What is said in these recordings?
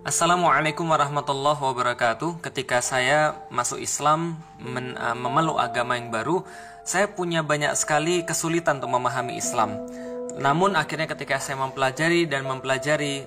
Assalamualaikum warahmatullahi wabarakatuh. Ketika saya masuk Islam, memeluk agama yang baru, saya punya banyak sekali kesulitan untuk memahami Islam. Namun akhirnya ketika saya mempelajari,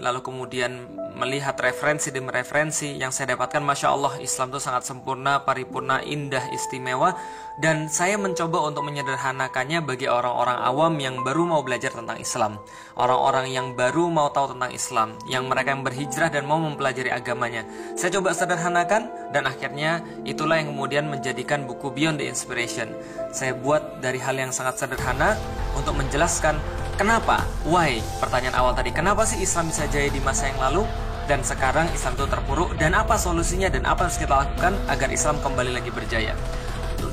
lalu kemudian melihat referensi demi referensi yang saya dapatkan, Masya Allah, Islam itu sangat sempurna, paripurna, indah, istimewa. Dan saya mencoba untuk menyederhanakannya bagi orang-orang awam yang baru mau belajar tentang Islam, orang-orang yang baru mau tahu tentang Islam, yang mereka yang berhijrah dan mau mempelajari agamanya. Saya coba sederhanakan, dan akhirnya itulah yang kemudian menjadikan buku Beyond the Inspiration. Saya buat dari hal yang sangat sederhana untuk menjelaskan kenapa, why, pertanyaan awal tadi, kenapa sih Islam bisa jaya di masa yang lalu dan sekarang Islam itu terpuruk, dan apa solusinya dan apa yang harus kita lakukan agar Islam kembali lagi berjaya.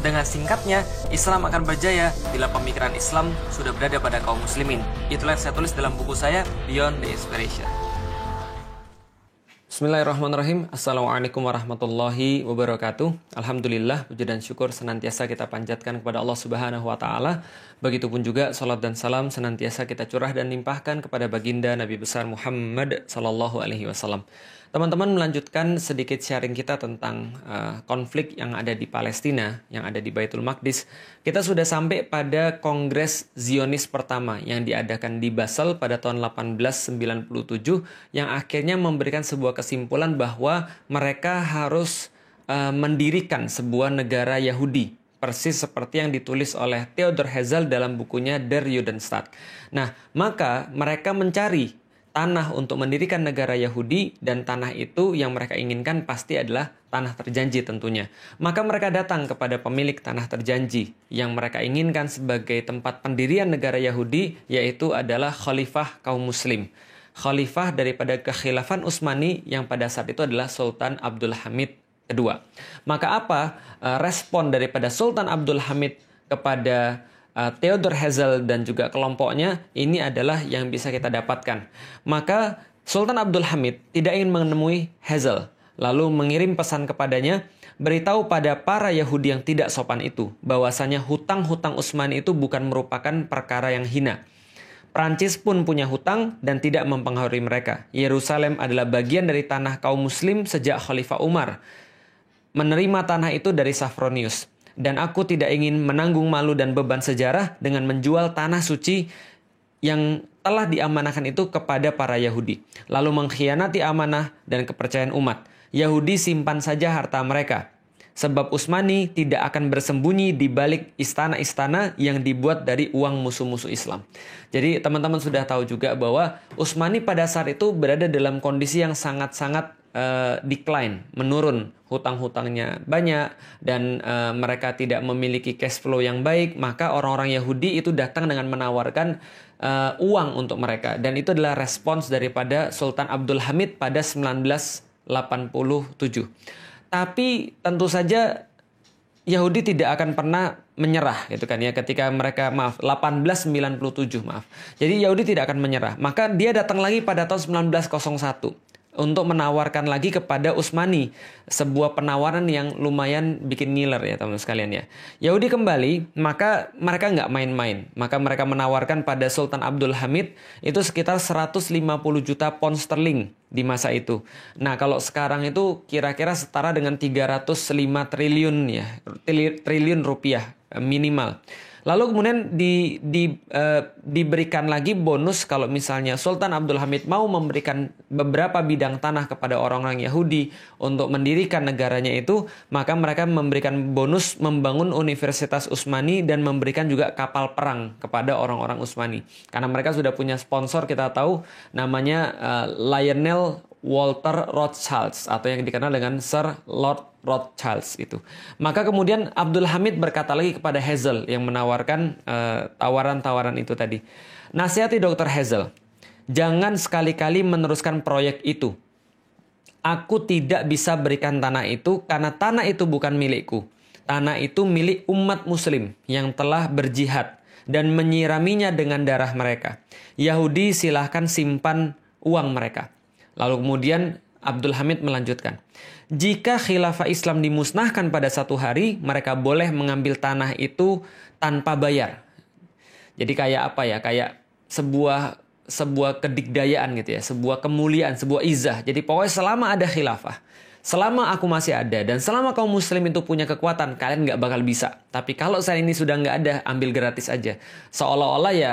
Dengan singkatnya, Islam akan berjaya bila pemikiran Islam sudah berada pada kaum muslimin. Itulah yang saya tulis dalam buku saya, Beyond the Inspiration. Bismillahirrahmanirrahim. Assalamualaikum warahmatullahi wabarakatuh. Alhamdulillah, puji dan syukur senantiasa kita panjatkan kepada Allah Subhanahu wa taala. Begitupun juga salat dan salam senantiasa kita curah dan limpahkan kepada baginda Nabi besar Muhammad sallallahu alaihi wasallam. Teman-teman, melanjutkan sedikit sharing kita tentang konflik yang ada di Palestina, yang ada di Baitul Maqdis. Kita sudah sampai pada Kongres Zionis pertama yang diadakan di Basel pada tahun 1897, yang akhirnya memberikan sebuah kesimpulan bahwa mereka harus mendirikan sebuah negara Yahudi, persis seperti yang ditulis oleh Theodor Herzl dalam bukunya Der Judenstaat. Nah, maka mereka mencari tanah untuk mendirikan negara Yahudi, dan tanah itu yang mereka inginkan pasti adalah tanah terjanji tentunya. Maka mereka datang kepada pemilik tanah terjanji yang mereka inginkan sebagai tempat pendirian negara Yahudi, yaitu adalah Khalifah kaum Muslim. Khalifah daripada kekhilafan Utsmani yang pada saat itu adalah Sultan Abdul Hamid kedua. Maka apa respon daripada Sultan Abdul Hamid kepada Theodor Herzl dan juga kelompoknya? Ini adalah yang bisa kita dapatkan. Maka Sultan Abdul Hamid tidak ingin menemui Herzl, lalu mengirim pesan kepadanya, beritahu pada para Yahudi yang tidak sopan itu bahwasanya hutang-hutang Utsmani itu bukan merupakan perkara yang hina. Prancis pun punya hutang dan tidak mempengaruhi mereka. Yerusalem adalah bagian dari tanah kaum muslim sejak Khalifah Umar menerima tanah itu dari Safronius. Dan aku tidak ingin menanggung malu dan beban sejarah dengan menjual tanah suci yang telah diamanahkan itu kepada para Yahudi, lalu mengkhianati amanah dan kepercayaan umat. Yahudi simpan saja harta mereka, sebab Utsmani tidak akan bersembunyi di balik istana-istana yang dibuat dari uang musuh-musuh Islam. Jadi teman-teman sudah tahu juga bahwa Utsmani pada saat itu berada dalam kondisi yang sangat-sangat decline, menurun, hutang-hutangnya banyak, dan mereka tidak memiliki cash flow yang baik. Maka orang-orang Yahudi itu datang dengan menawarkan uang untuk mereka, dan itu adalah respons daripada Sultan Abdul Hamid pada 1987. Tapi tentu saja Yahudi tidak akan pernah menyerah, gitu kan ya, ketika mereka 1897. Jadi Yahudi tidak akan menyerah. Maka dia datang lagi pada tahun 1901 untuk menawarkan lagi kepada Utsmani sebuah penawaran yang lumayan bikin ngiler ya teman-teman sekalian ya. Yahudi kembali, maka mereka nggak main-main. Maka mereka menawarkan pada Sultan Abdul Hamid itu sekitar 150 juta pound sterling di masa itu. Nah, kalau sekarang itu kira-kira setara dengan 305 triliun ya, triliun rupiah minimal. Lalu kemudian diberikan lagi bonus kalau misalnya Sultan Abdul Hamid mau memberikan beberapa bidang tanah kepada orang-orang Yahudi untuk mendirikan negaranya itu, maka mereka memberikan bonus membangun Universitas Utsmani dan memberikan juga kapal perang kepada orang-orang Utsmani. Karena mereka sudah punya sponsor, kita tahu namanya Lionel Walter Rothschild, atau yang dikenal dengan Sir Lord Rothschild itu. Maka kemudian Abdul Hamid berkata lagi kepada Herzl yang menawarkan tawaran-tawaran itu tadi. Nasihati Dr. Herzl, jangan sekali-kali meneruskan proyek itu. Aku tidak bisa berikan tanah itu karena tanah itu bukan milikku. Tanah itu milik umat muslim yang telah berjihad dan menyiraminya dengan darah mereka. Yahudi silahkan simpan uang mereka. Lalu kemudian Abdul Hamid melanjutkan, jika khilafah Islam dimusnahkan pada satu hari, mereka boleh mengambil tanah itu tanpa bayar. Jadi kayak apa ya? Kayak sebuah sebuah kedikdayaan gitu ya, sebuah kemuliaan, sebuah izah. Jadi pokoknya selama ada khilafah, selama aku masih ada, dan selama kaum muslim itu punya kekuatan, kalian nggak bakal bisa. Tapi kalau saat ini sudah nggak ada, ambil gratis aja. Seolah-olah ya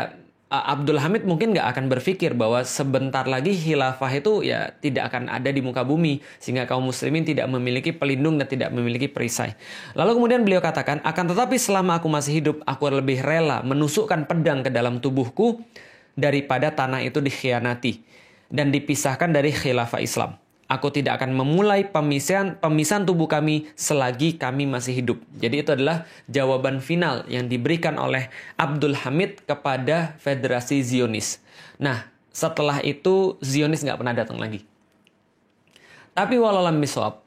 Abdul Hamid mungkin nggak akan berpikir bahwa sebentar lagi khilafah itu ya tidak akan ada di muka bumi, sehingga kaum muslimin tidak memiliki pelindung dan tidak memiliki perisai. Lalu kemudian beliau katakan, akan tetapi selama aku masih hidup, aku lebih rela menusukkan pedang ke dalam tubuhku daripada tanah itu dikhianati dan dipisahkan dari khilafah Islam. Aku tidak akan memulai pemisahan tubuh kami selagi kami masih hidup. Jadi itu adalah jawaban final yang diberikan oleh Abdul Hamid kepada Federasi Zionis. Nah, setelah itu Zionis nggak pernah datang lagi. Tapi walaupun miswab,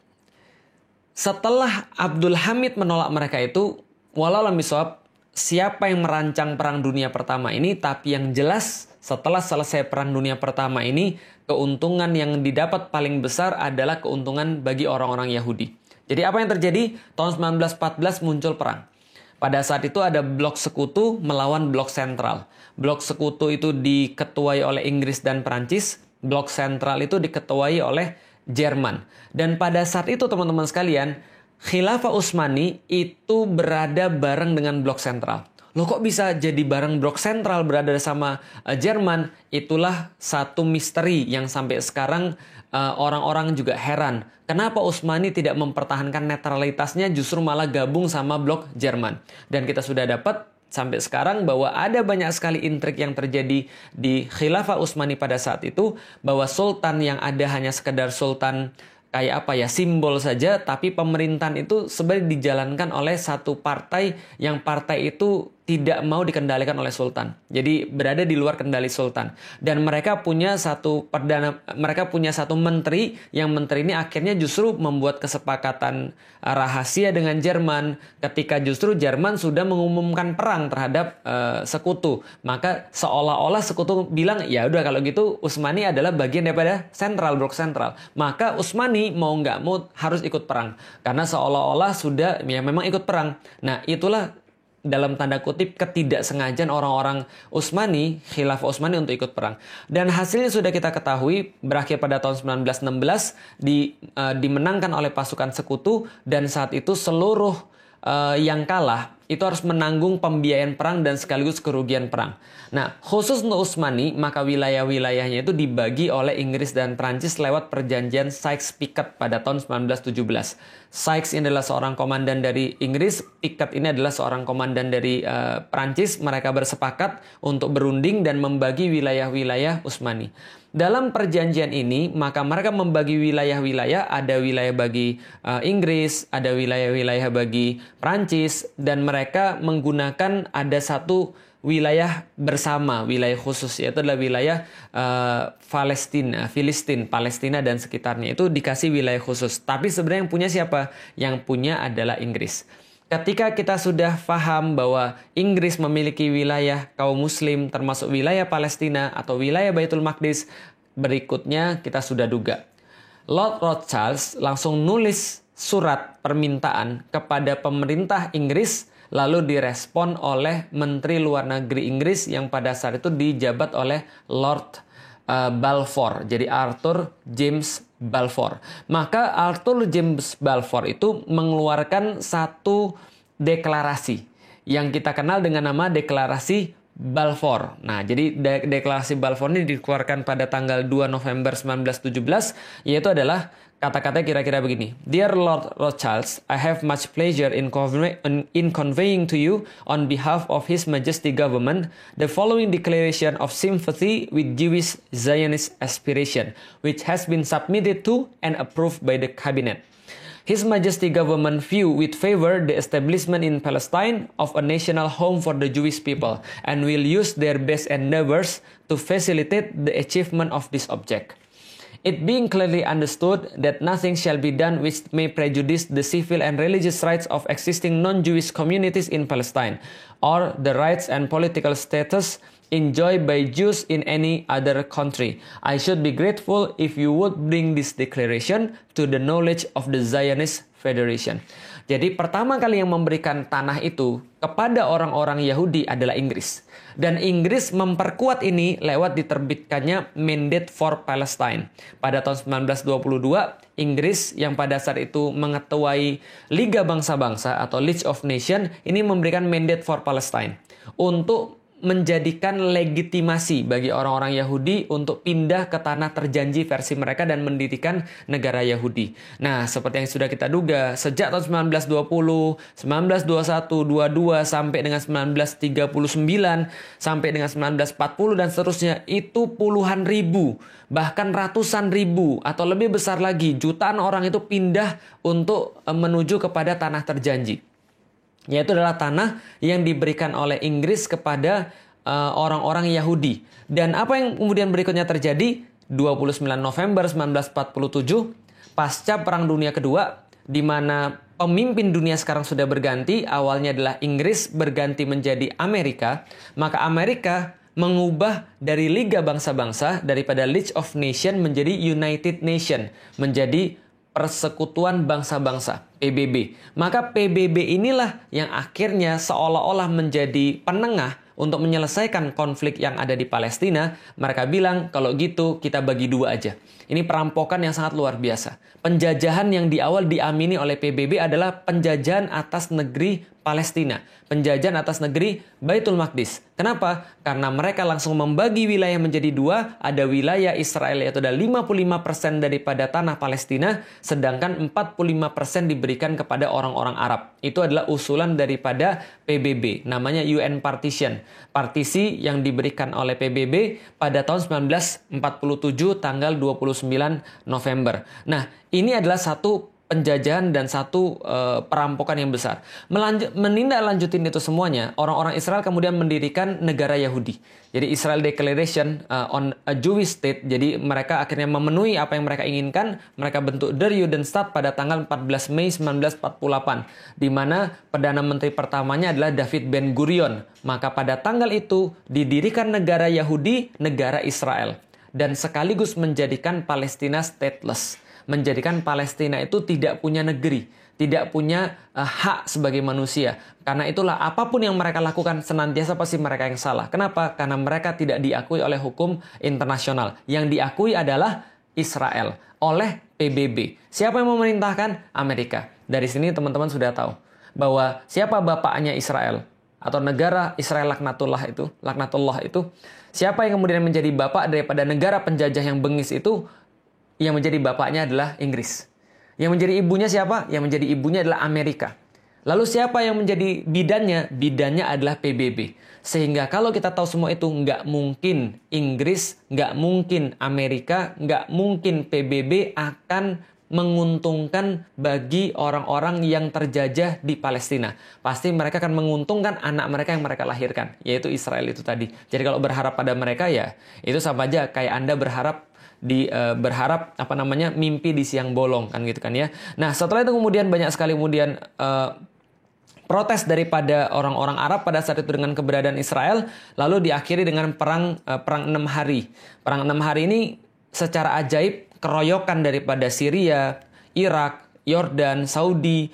setelah Abdul Hamid menolak mereka itu, walaupun miswab, siapa yang merancang Perang Dunia Pertama ini, tapi yang jelas setelah selesai Perang Dunia Pertama ini, keuntungan yang didapat paling besar adalah keuntungan bagi orang-orang Yahudi. Jadi apa yang terjadi? Tahun 1914 muncul perang. Pada saat itu ada blok sekutu melawan blok sentral. Blok sekutu itu diketuai oleh Inggris dan Prancis. Blok sentral itu diketuai oleh Jerman. Dan pada saat itu teman-teman sekalian, Khilafah Utsmani itu berada bareng dengan blok sentral. Loh kok bisa jadi bareng blok sentral berada sama Jerman? Itulah satu misteri yang sampai sekarang orang-orang juga heran. Kenapa Utsmani tidak mempertahankan netralitasnya, justru malah gabung sama blok Jerman? Dan kita sudah dapat sampai sekarang bahwa ada banyak sekali intrik yang terjadi di Khilafah Utsmani pada saat itu, bahwa sultan yang ada hanya sekedar sultan kayak apa ya, simbol saja, tapi pemerintahan itu sebenarnya dijalankan oleh satu partai yang partai itu tidak mau dikendalikan oleh sultan. Jadi berada di luar kendali sultan. Dan mereka punya satu menteri, yang menteri ini akhirnya justru membuat kesepakatan rahasia dengan Jerman ketika justru Jerman sudah mengumumkan perang terhadap sekutu. Maka seolah-olah sekutu bilang, ya udah kalau gitu Utsmani adalah bagian daripada blok sentral. Maka Utsmani mau nggak mau harus ikut perang. Karena seolah-olah sudah ya memang ikut perang. Nah itulah dalam tanda kutip ketidaksengajaan orang-orang Utsmani, Khilafah Utsmani untuk ikut perang. Dan hasilnya sudah kita ketahui, berakhir pada tahun 1916 dimenangkan oleh pasukan sekutu, dan saat itu seluruh yang kalah itu harus menanggung pembiayaan perang dan sekaligus kerugian perang. Nah, khusus untuk Utsmani, maka wilayah-wilayahnya itu dibagi oleh Inggris dan Prancis lewat perjanjian Sykes-Picot pada tahun 1917. Sykes ini adalah seorang komandan dari Inggris, Picot ini adalah seorang komandan dari Prancis. Mereka bersepakat untuk berunding dan membagi wilayah-wilayah Utsmani. Dalam perjanjian ini, maka mereka membagi wilayah-wilayah, ada wilayah bagi Inggris, ada wilayah-wilayah bagi Prancis, dan mereka menggunakan ada satu wilayah bersama, wilayah khusus, yaitu adalah wilayah Palestina dan sekitarnya. Itu dikasih wilayah khusus. Tapi sebenarnya yang punya siapa? Yang punya adalah Inggris. Ketika kita sudah paham bahwa Inggris memiliki wilayah kaum muslim termasuk wilayah Palestina atau wilayah Baitul Maqdis, berikutnya kita sudah duga. Lord Rothschild langsung nulis surat permintaan kepada pemerintah Inggris, lalu direspon oleh Menteri Luar Negeri Inggris yang pada saat itu dijabat oleh Lord Balfour. Jadi Arthur James Balfour. Maka Arthur James Balfour itu mengeluarkan satu deklarasi yang kita kenal dengan nama Deklarasi Balfour. Nah, jadi Deklarasi Balfour ini dikeluarkan pada tanggal 2 November 1917, yaitu adalah kata-kata kira-kira begini. Dear Lord Rothschild, I have much pleasure in conveying to you on behalf of His Majesty Government the following declaration of sympathy with Jewish Zionist aspiration, which has been submitted to and approved by the Cabinet. His Majesty Government view with favor the establishment in Palestine of a national home for the Jewish people and will use their best endeavors to facilitate the achievement of this object. It being clearly understood that nothing shall be done which may prejudice the civil and religious rights of existing non-Jewish communities in Palestine, or the rights and political status enjoyed by Jews in any other country. I should be grateful if you would bring this declaration to the knowledge of the Zionist Federation. Jadi pertama kali yang memberikan tanah itu kepada orang-orang Yahudi adalah Inggris. Dan Inggris memperkuat ini lewat diterbitkannya Mandate for Palestine. Pada tahun 1922, Inggris yang pada saat itu mengetuai Liga Bangsa-Bangsa atau League of Nations ini memberikan Mandate for Palestine untuk menjadikan legitimasi bagi orang-orang Yahudi untuk pindah ke tanah terjanji versi mereka dan mendirikan negara Yahudi. Nah, seperti yang sudah kita duga, sejak tahun 1920, 1921, 22 sampai dengan 1939, sampai dengan 1940 dan seterusnya, itu puluhan ribu, bahkan ratusan ribu atau lebih besar lagi, jutaan orang itu pindah untuk menuju kepada tanah terjanji. Yaitu adalah tanah yang diberikan oleh Inggris kepada orang-orang Yahudi. Dan apa yang kemudian berikutnya terjadi? 29 November 1947, pasca Perang Dunia Kedua, di mana pemimpin dunia sekarang sudah berganti, awalnya adalah Inggris berganti menjadi Amerika, maka Amerika mengubah dari Liga Bangsa-Bangsa, daripada League of Nations menjadi United Nations, menjadi Persekutuan Bangsa-Bangsa, PBB. Maka PBB inilah yang akhirnya seolah-olah menjadi penengah untuk menyelesaikan konflik yang ada di Palestina. Mereka bilang, kalau gitu kita bagi dua aja. Ini perampokan yang sangat luar biasa. Penjajahan yang di awal diamini oleh PBB adalah penjajahan atas negeri Palestina. Penjajahan atas negeri Baitul Maqdis. Kenapa? Karena mereka langsung membagi wilayah menjadi dua. Ada wilayah Israel, yaitu ada 55% daripada tanah Palestina, sedangkan 45% diberikan kepada orang-orang Arab. Itu adalah usulan daripada PBB, namanya UN Partition. Partisi yang diberikan oleh PBB pada tahun 1947 tanggal 29 November. Nah, ini adalah satu penjajahan dan satu perampokan yang besar. Menindaklanjutin itu semuanya, orang-orang Israel kemudian mendirikan negara Yahudi. Jadi Israel Declaration on a Jewish State. Jadi mereka akhirnya memenuhi apa yang mereka inginkan. Mereka bentuk Der Judenstaat pada tanggal 14 Mei 1948. Di mana Perdana Menteri pertamanya adalah David Ben Gurion. Maka pada tanggal itu didirikan negara Yahudi, negara Israel. Dan sekaligus menjadikan Palestina stateless. Menjadikan Palestina itu tidak punya negeri, tidak punya hak sebagai manusia. Karena itulah apapun yang mereka lakukan senantiasa pasti mereka yang salah. Kenapa? Karena mereka tidak diakui oleh hukum internasional. Yang diakui adalah Israel oleh PBB. Siapa yang memerintahkan? Amerika. Dari sini teman-teman sudah tahu bahwa siapa bapaknya Israel atau negara Israel laknatullah itu. Siapa yang kemudian menjadi bapak daripada negara penjajah yang bengis itu? Yang menjadi bapaknya adalah Inggris. Yang menjadi ibunya siapa? Yang menjadi ibunya adalah Amerika. Lalu siapa yang menjadi bidannya? Bidannya adalah PBB. Sehingga kalau kita tahu semua itu, nggak mungkin Inggris, nggak mungkin Amerika, nggak mungkin PBB akan menguntungkan bagi orang-orang yang terjajah di Palestina. Pasti mereka akan menguntungkan anak mereka yang mereka lahirkan, yaitu Israel itu tadi. Jadi kalau berharap pada mereka, ya itu sama aja kayak Anda berharap mimpi di siang bolong kan gitu kan ya. Nah, setelah itu kemudian banyak sekali protes daripada orang-orang Arab pada saat itu dengan keberadaan Israel, lalu diakhiri dengan perang 6 hari. Perang 6 hari ini secara ajaib keroyokan daripada Syria, Irak, Yordan, Saudi,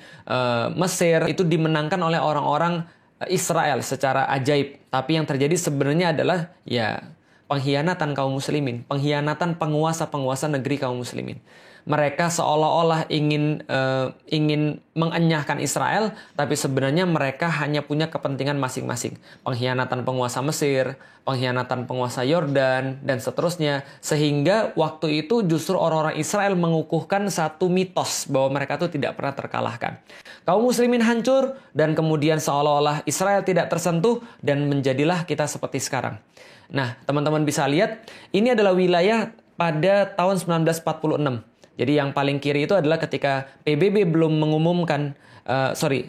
Mesir itu dimenangkan oleh orang-orang Israel secara ajaib. Tapi yang terjadi sebenarnya adalah ya pengkhianatan kaum muslimin, pengkhianatan penguasa-penguasa negeri kaum muslimin. Mereka seolah-olah ingin mengenyahkan Israel, tapi sebenarnya mereka hanya punya kepentingan masing-masing. Pengkhianatan penguasa Mesir, pengkhianatan penguasa Yordan, dan seterusnya. Sehingga waktu itu justru orang-orang Israel mengukuhkan satu mitos bahwa mereka itu tidak pernah terkalahkan. Kaum muslimin hancur, dan kemudian seolah-olah Israel tidak tersentuh, dan menjadilah kita seperti sekarang. Nah, teman-teman bisa lihat, ini adalah wilayah pada tahun 1946. Jadi yang paling kiri itu adalah ketika PBB belum mengumumkan,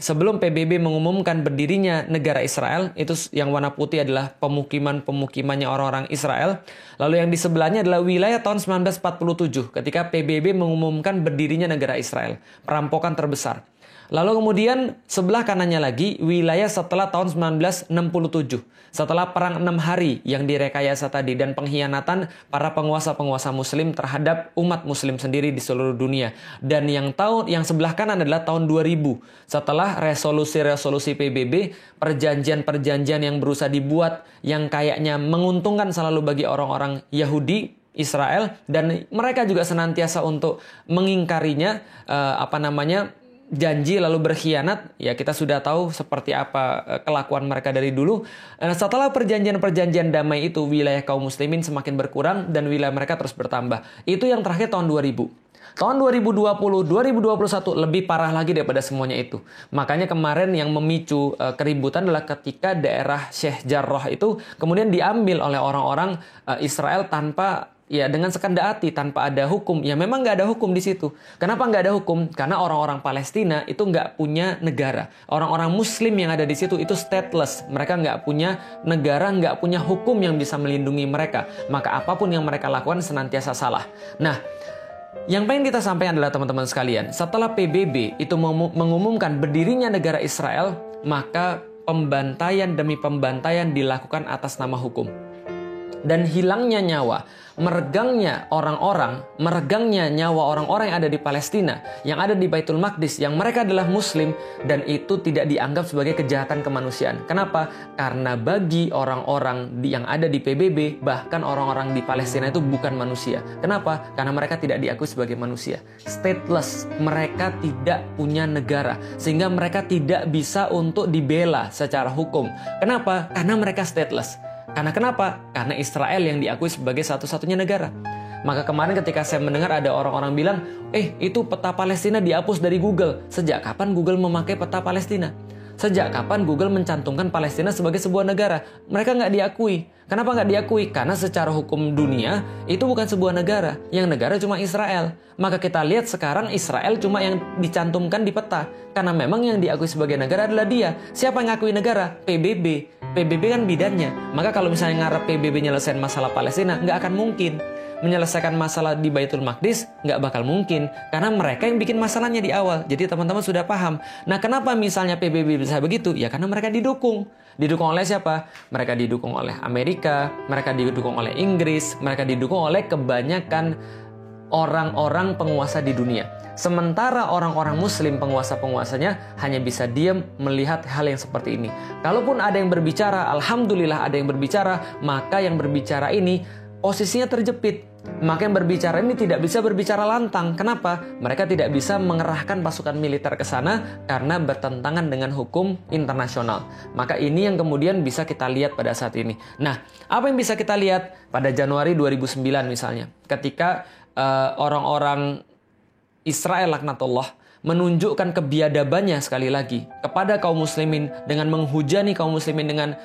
sebelum PBB mengumumkan berdirinya negara Israel, itu yang warna putih adalah pemukimannya orang-orang Israel. Lalu yang di sebelahnya adalah wilayah tahun 1947, ketika PBB mengumumkan berdirinya negara Israel. Perampokan terbesar. Lalu kemudian sebelah kanannya lagi wilayah setelah tahun 1967. Setelah perang 6 hari yang direkayasa tadi dan pengkhianatan para penguasa-penguasa muslim terhadap umat muslim sendiri di seluruh dunia. Dan yang sebelah kanan adalah tahun 2000. Setelah resolusi-resolusi PBB, perjanjian-perjanjian yang berusaha dibuat yang kayaknya menguntungkan selalu bagi orang-orang Yahudi, Israel, dan mereka juga senantiasa untuk mengingkarinya, janji lalu berkhianat. Ya, kita sudah tahu seperti apa kelakuan mereka dari dulu. Setelah perjanjian-perjanjian damai itu, wilayah kaum muslimin semakin berkurang dan wilayah mereka terus bertambah. Itu yang terakhir tahun 2000. Tahun 2020, 2021 lebih parah lagi daripada semuanya itu. Makanya kemarin yang memicu keributan adalah ketika daerah Sheikh Jarrah itu kemudian diambil oleh orang-orang Israel dengan sekendak hati, tanpa ada hukum. Ya memang nggak ada hukum di situ. Kenapa nggak ada hukum? Karena orang-orang Palestina itu nggak punya negara. Orang-orang Muslim yang ada di situ itu stateless. Mereka nggak punya negara, nggak punya hukum yang bisa melindungi mereka. Maka apapun yang mereka lakukan senantiasa salah. Nah, yang pengen kita sampaikan adalah teman-teman sekalian, setelah PBB itu mengumumkan berdirinya negara Israel, maka pembantaian demi pembantaian dilakukan atas nama hukum. Dan hilangnya nyawa, meregangnya nyawa orang-orang yang ada di Palestina, yang ada di Baitul Maqdis, yang mereka adalah Muslim, dan itu tidak dianggap sebagai kejahatan kemanusiaan. Kenapa? Karena bagi orang-orang yang ada di PBB, bahkan orang-orang di Palestina itu bukan manusia. Kenapa? Karena mereka tidak diakui sebagai manusia. Stateless, mereka tidak punya negara, sehingga mereka tidak bisa untuk dibela secara hukum. Kenapa? Karena mereka stateless. Karena kenapa? Karena Israel yang diakui sebagai satu-satunya negara. Maka kemarin ketika saya mendengar ada orang-orang bilang, itu peta Palestina dihapus dari Google. Sejak kapan Google memakai peta Palestina? Sejak kapan Google mencantumkan Palestina sebagai sebuah negara? Mereka nggak diakui. Kenapa nggak diakui? Karena secara hukum dunia itu bukan sebuah negara. Yang negara cuma Israel. Maka kita lihat sekarang Israel cuma yang dicantumkan di peta. Karena memang yang diakui sebagai negara adalah dia. Siapa yang ngakui negara? PBB. PBB kan bidannya. Maka kalau misalnya ngarep PBB nyelesain masalah Palestina, nggak akan mungkin. Menyelesaikan masalah di Baitul Maqdis, nggak bakal mungkin. Karena mereka yang bikin masalahnya di awal. Jadi teman-teman sudah paham. Nah, kenapa misalnya PBB bisa begitu? Ya karena mereka didukung. Didukung oleh siapa? Mereka didukung oleh Amerika, mereka didukung oleh Inggris, mereka didukung oleh kebanyakan orang-orang penguasa di dunia. Sementara orang-orang Muslim penguasa-penguasanya hanya bisa diam melihat hal yang seperti ini. Kalaupun ada yang berbicara, alhamdulillah ada yang berbicara, maka yang berbicara ini posisinya terjepit. Maka yang berbicara ini tidak bisa berbicara lantang. Kenapa? Mereka tidak bisa mengerahkan pasukan militer ke sana karena bertentangan dengan hukum internasional. Maka ini yang kemudian bisa kita lihat pada saat ini. Nah, apa yang bisa kita lihat pada Januari 2009 misalnya, ketika orang-orang Israel laknatullah menunjukkan kebiadabannya sekali lagi kepada kaum muslimin dengan menghujani kaum muslimin dengan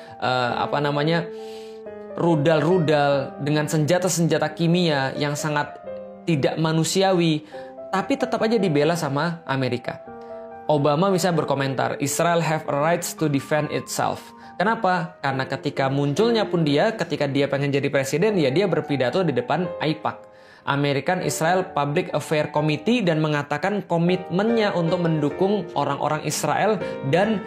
rudal-rudal, dengan senjata-senjata kimia yang sangat tidak manusiawi, tapi tetap aja dibela sama Amerika. Obama misalnya berkomentar, Israel have a rights to defend itself. Kenapa? Karena ketika munculnya pun ketika dia pengen jadi presiden, ya dia berpidato di depan AIPAC, American Israel Public Affairs Committee, dan mengatakan komitmennya untuk mendukung orang-orang Israel dan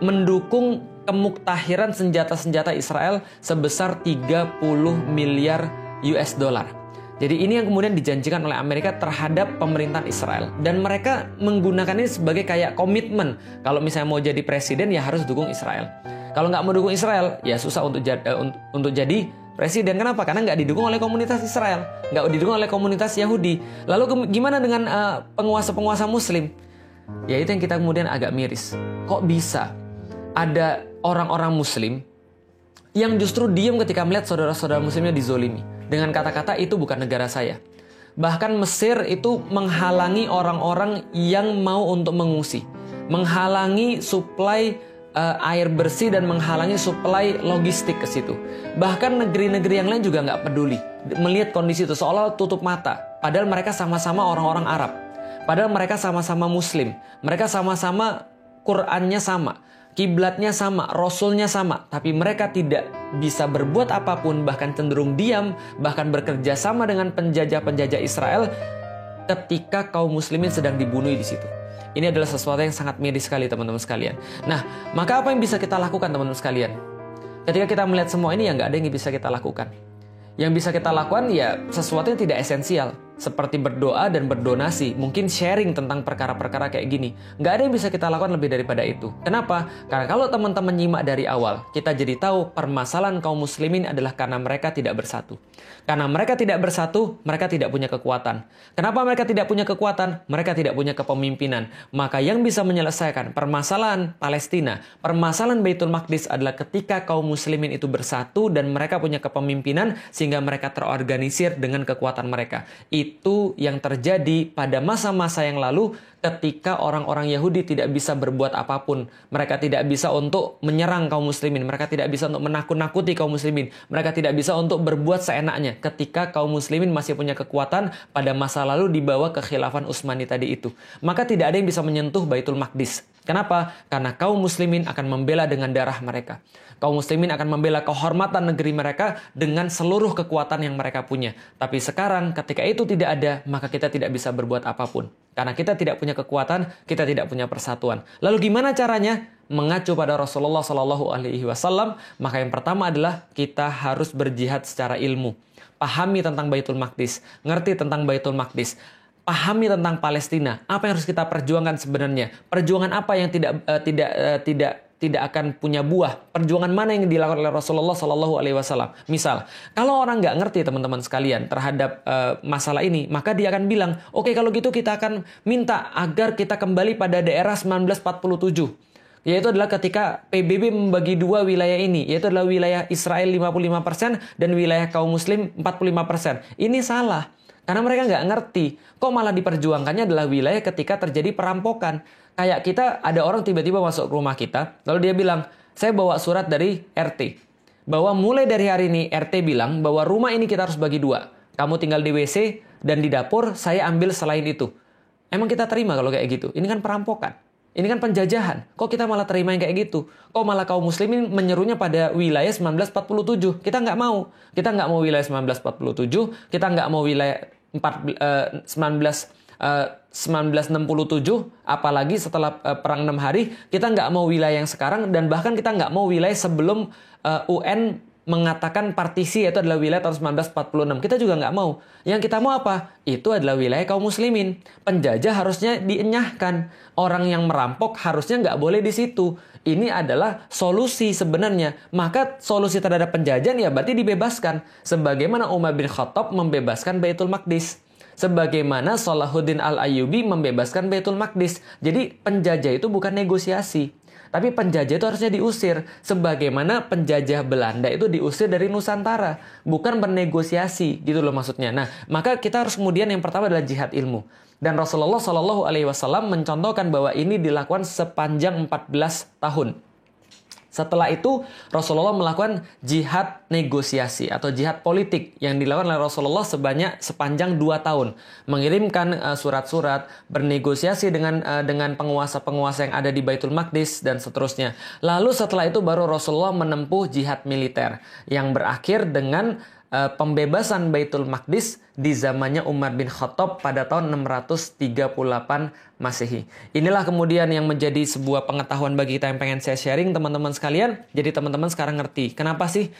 mendukung kemuktahiran senjata-senjata Israel sebesar 30 miliar US dollar. Jadi ini yang kemudian dijanjikan oleh Amerika terhadap pemerintahan Israel. Dan mereka menggunakan ini sebagai kayak komitmen. Kalau misalnya mau jadi presiden ya harus dukung Israel. Kalau nggak mau dukung Israel ya susah untuk jadi presiden. Kenapa? Karena nggak didukung oleh komunitas Israel, nggak didukung oleh komunitas Yahudi. Lalu gimana dengan penguasa-penguasa Muslim? Ya itu yang kita kemudian agak miris. Kok bisa ada orang-orang Muslim yang justru diam ketika melihat saudara-saudara Muslimnya dizolimi dengan kata-kata itu bukan negara saya. Bahkan Mesir itu menghalangi orang-orang yang mau untuk mengungsi, menghalangi suplai air bersih dan menghalangi suplai logistik ke situ. Bahkan negeri-negeri yang lain juga nggak peduli melihat kondisi itu, seolah tutup mata. Padahal mereka sama-sama orang-orang Arab. Padahal mereka sama-sama Muslim. Mereka sama-sama Qur'annya sama, kiblatnya sama, Rasulnya sama. Tapi mereka tidak bisa berbuat apapun, bahkan cenderung diam, bahkan bekerja sama dengan penjajah-penjajah Israel ketika kaum muslimin sedang dibunuh di situ. Ini adalah sesuatu yang sangat medis sekali teman-teman sekalian. Nah, maka apa yang bisa kita lakukan teman-teman sekalian? Ketika kita melihat semua ini, ya nggak ada yang bisa kita lakukan. Yang bisa kita lakukan ya sesuatu yang tidak esensial, seperti berdoa dan berdonasi, mungkin sharing tentang perkara-perkara kayak gini. Nggak ada yang bisa kita lakukan lebih daripada itu. Kenapa? Karena kalau teman-teman nyimak dari awal, kita jadi tahu permasalahan kaum muslimin adalah karena mereka tidak bersatu. Karena mereka tidak bersatu, mereka tidak punya kekuatan. Kenapa mereka tidak punya kekuatan? Mereka tidak punya kepemimpinan. Maka yang bisa menyelesaikan permasalahan Palestina, permasalahan Baitul Maqdis adalah ketika kaum muslimin itu bersatu dan mereka punya kepemimpinan sehingga mereka terorganisir dengan kekuatan mereka. Itu yang terjadi pada masa-masa yang lalu ketika orang-orang Yahudi tidak bisa berbuat apapun. Mereka tidak bisa untuk menyerang kaum muslimin. Mereka tidak bisa untuk menakut-nakuti kaum muslimin. Mereka tidak bisa untuk berbuat seenaknya ketika kaum muslimin masih punya kekuatan pada masa lalu di bawah kekhilafan Utsmani tadi itu. Maka tidak ada yang bisa menyentuh Baitul Maqdis. Kenapa? Karena kaum muslimin akan membela dengan darah mereka. Kaum muslimin akan membela kehormatan negeri mereka dengan seluruh kekuatan yang mereka punya. Tapi sekarang ketika itu tidak ada, maka kita tidak bisa berbuat apapun. Karena kita tidak punya kekuatan, kita tidak punya persatuan. Lalu gimana caranya? Mengacu pada Rasulullah SAW, maka yang pertama adalah kita harus berjihad secara ilmu. Pahami tentang Baitul Maqdis, ngerti tentang Baitul Maqdis. Pahami tentang Palestina, apa yang harus kita perjuangkan sebenarnya? Perjuangan apa yang tidak akan punya buah? Perjuangan mana yang dilakukan oleh Rasulullah SAW? Misal, kalau orang nggak ngerti teman-teman sekalian terhadap masalah ini, maka dia akan bilang, oke, kalau gitu kita akan minta agar kita kembali pada daerah 1947. Yaitu adalah ketika PBB membagi dua wilayah ini, yaitu adalah wilayah Israel 55% dan wilayah kaum muslim 45%. Ini salah. Karena mereka nggak ngerti, kok malah diperjuangkannya adalah wilayah ketika terjadi perampokan. Kayak kita, ada orang tiba-tiba masuk ke rumah kita, lalu dia bilang, saya bawa surat dari RT. Bahwa mulai dari hari ini, RT bilang bahwa rumah ini kita harus bagi dua. Kamu tinggal di WC, dan di dapur, saya ambil selain itu. Emang kita terima kalau kayak gitu? Ini kan perampokan. Ini kan penjajahan. Kok kita malah terima yang kayak gitu? Kok malah kaum muslimin menyerunya pada wilayah 1947? Kita nggak mau. Kita nggak mau wilayah 1947, kita nggak mau wilayah 1967, apalagi setelah perang 6 hari, kita nggak mau wilayah yang sekarang, dan bahkan kita nggak mau wilayah sebelum UN mengatakan partisi, yaitu adalah wilayah tahun 1946. Kita juga nggak mau. Yang kita mau apa? Itu adalah wilayah kaum muslimin. Penjajah harusnya dienyahkan. Orang yang merampok harusnya nggak boleh di situ. Ini adalah solusi sebenarnya. Maka solusi terhadap penjajahan ya berarti dibebaskan. Sebagaimana Umar bin Khattab membebaskan Baitul Maqdis. Sebagaimana Salahuddin Al-Ayyubi membebaskan Baitul Maqdis. Jadi penjajah itu bukan negosiasi. Tapi penjajah itu harusnya diusir. Sebagaimana penjajah Belanda itu diusir dari Nusantara. Bukan bernegosiasi gitu loh maksudnya. Nah, maka kita harus kemudian yang pertama adalah jihad ilmu. Dan Rasulullah SAW mencontohkan bahwa ini dilakukan sepanjang 14 tahun. Setelah itu Rasulullah melakukan jihad negosiasi atau jihad politik yang dilakukan oleh Rasulullah sepanjang 2 tahun. Mengirimkan surat-surat, bernegosiasi dengan penguasa-penguasa yang ada di Baitul Maqdis dan seterusnya. Lalu setelah itu baru Rasulullah menempuh jihad militer yang berakhir dengan pembebasan Baitul Maqdis di zamannya Umar bin Khattab pada tahun 638 Masehi. Inilah kemudian yang menjadi sebuah pengetahuan bagi kita yang pengen saya sharing teman-teman sekalian. Jadi teman-teman sekarang ngerti kenapa sih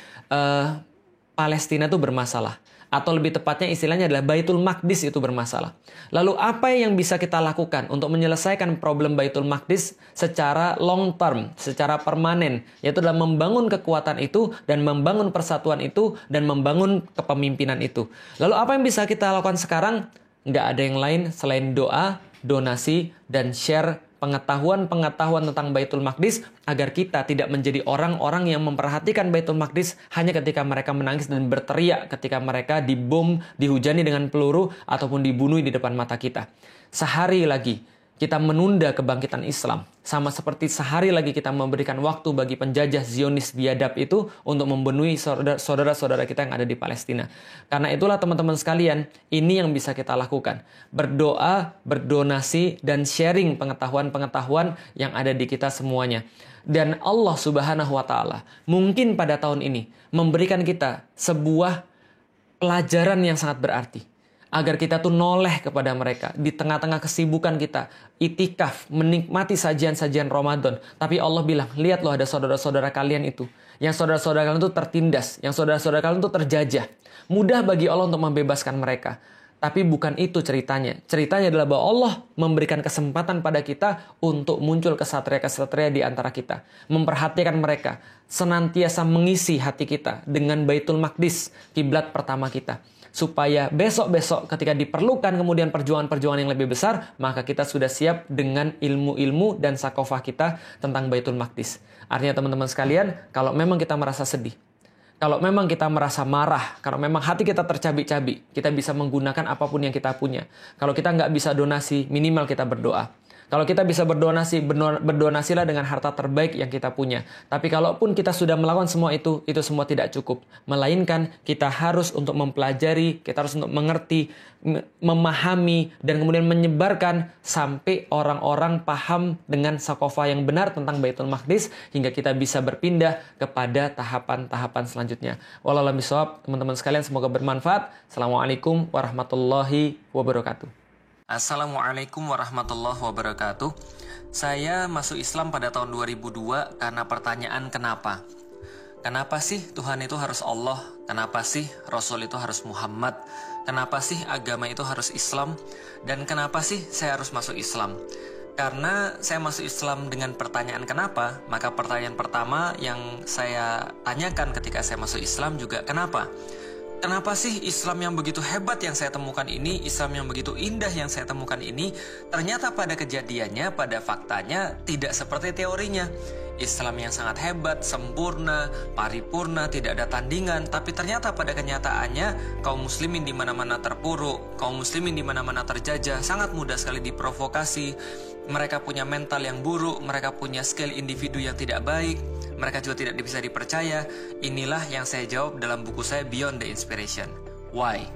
Palestina itu bermasalah. Atau lebih tepatnya istilahnya adalah Baitul Maqdis itu bermasalah. Lalu apa yang bisa kita lakukan untuk menyelesaikan problem Baitul Maqdis secara long term, secara permanen, yaitu adalah membangun kekuatan itu dan membangun persatuan itu dan membangun kepemimpinan itu. Lalu apa yang bisa kita lakukan sekarang? Nggak ada yang lain selain doa, donasi, dan share pengetahuan-pengetahuan tentang Baitul Maqdis agar kita tidak menjadi orang-orang yang memperhatikan Baitul Maqdis hanya ketika mereka menangis dan berteriak ketika mereka dibom, dihujani dengan peluru ataupun dibunuh di depan mata kita. Sehari lagi kita menunda kebangkitan Islam, sama seperti sehari lagi kita memberikan waktu bagi penjajah Zionis biadab itu untuk membunuh saudara-saudara kita yang ada di Palestina. Karena itulah teman-teman sekalian, ini yang bisa kita lakukan. Berdoa, berdonasi, dan sharing pengetahuan-pengetahuan yang ada di kita semuanya. Dan Allah Subhanahu wa Ta'ala mungkin pada tahun ini memberikan kita sebuah pelajaran yang sangat berarti. Agar kita tuh noleh kepada mereka. Di tengah-tengah kesibukan kita. Itikaf, menikmati sajian-sajian Ramadan. Tapi Allah bilang, lihat loh ada saudara-saudara kalian itu. Yang saudara-saudara kalian itu tertindas. Yang saudara-saudara kalian itu terjajah. Mudah bagi Allah untuk membebaskan mereka. Tapi bukan itu ceritanya. Ceritanya adalah bahwa Allah memberikan kesempatan pada kita untuk muncul kesatria-kesatria di antara kita. Memperhatikan mereka. Senantiasa mengisi hati kita dengan Baitul Maqdis, kiblat pertama kita. Supaya besok-besok ketika diperlukan kemudian perjuangan-perjuangan yang lebih besar, maka kita sudah siap dengan ilmu-ilmu dan sakofah kita tentang Baitul Maqdis. Artinya teman-teman sekalian, kalau memang kita merasa sedih, kalau memang kita merasa marah, kalau memang hati kita tercabik-cabik, kita bisa menggunakan apapun yang kita punya. Kalau kita nggak bisa donasi, minimal kita berdoa. Kalau kita bisa berdonasilah dengan harta terbaik yang kita punya. Tapi kalaupun kita sudah melakukan semua itu semua tidak cukup. Melainkan kita harus untuk mempelajari, kita harus untuk mengerti, memahami, dan kemudian menyebarkan sampai orang-orang paham dengan sakofah yang benar tentang Baitul Maqdis, hingga kita bisa berpindah kepada tahapan-tahapan selanjutnya. Wallahu a'lam bishawab, teman-teman sekalian, semoga bermanfaat. Assalamualaikum warahmatullahi wabarakatuh. Assalamualaikum warahmatullahi wabarakatuh. Saya masuk Islam pada tahun 2002 karena pertanyaan kenapa. Kenapa sih Tuhan itu harus Allah? Kenapa sih Rasul itu harus Muhammad? Kenapa sih agama itu harus Islam? Dan kenapa sih saya harus masuk Islam? Karena saya masuk Islam dengan pertanyaan kenapa, maka pertanyaan pertama yang saya tanyakan ketika saya masuk Islam juga kenapa? Kenapa sih Islam yang begitu hebat yang saya temukan ini, Islam yang begitu indah yang saya temukan ini, ternyata pada kejadiannya, pada faktanya, tidak seperti teorinya. Islam yang sangat hebat, sempurna, paripurna, tidak ada tandingan, tapi ternyata pada kenyataannya, kaum muslimin di mana-mana terpuruk, kaum muslimin di mana-mana terjajah, sangat mudah sekali diprovokasi. Mereka punya mental yang buruk, mereka punya skill individu yang tidak baik, mereka juga tidak bisa dipercaya. Inilah yang saya jawab dalam buku saya Beyond the Inspiration. Why?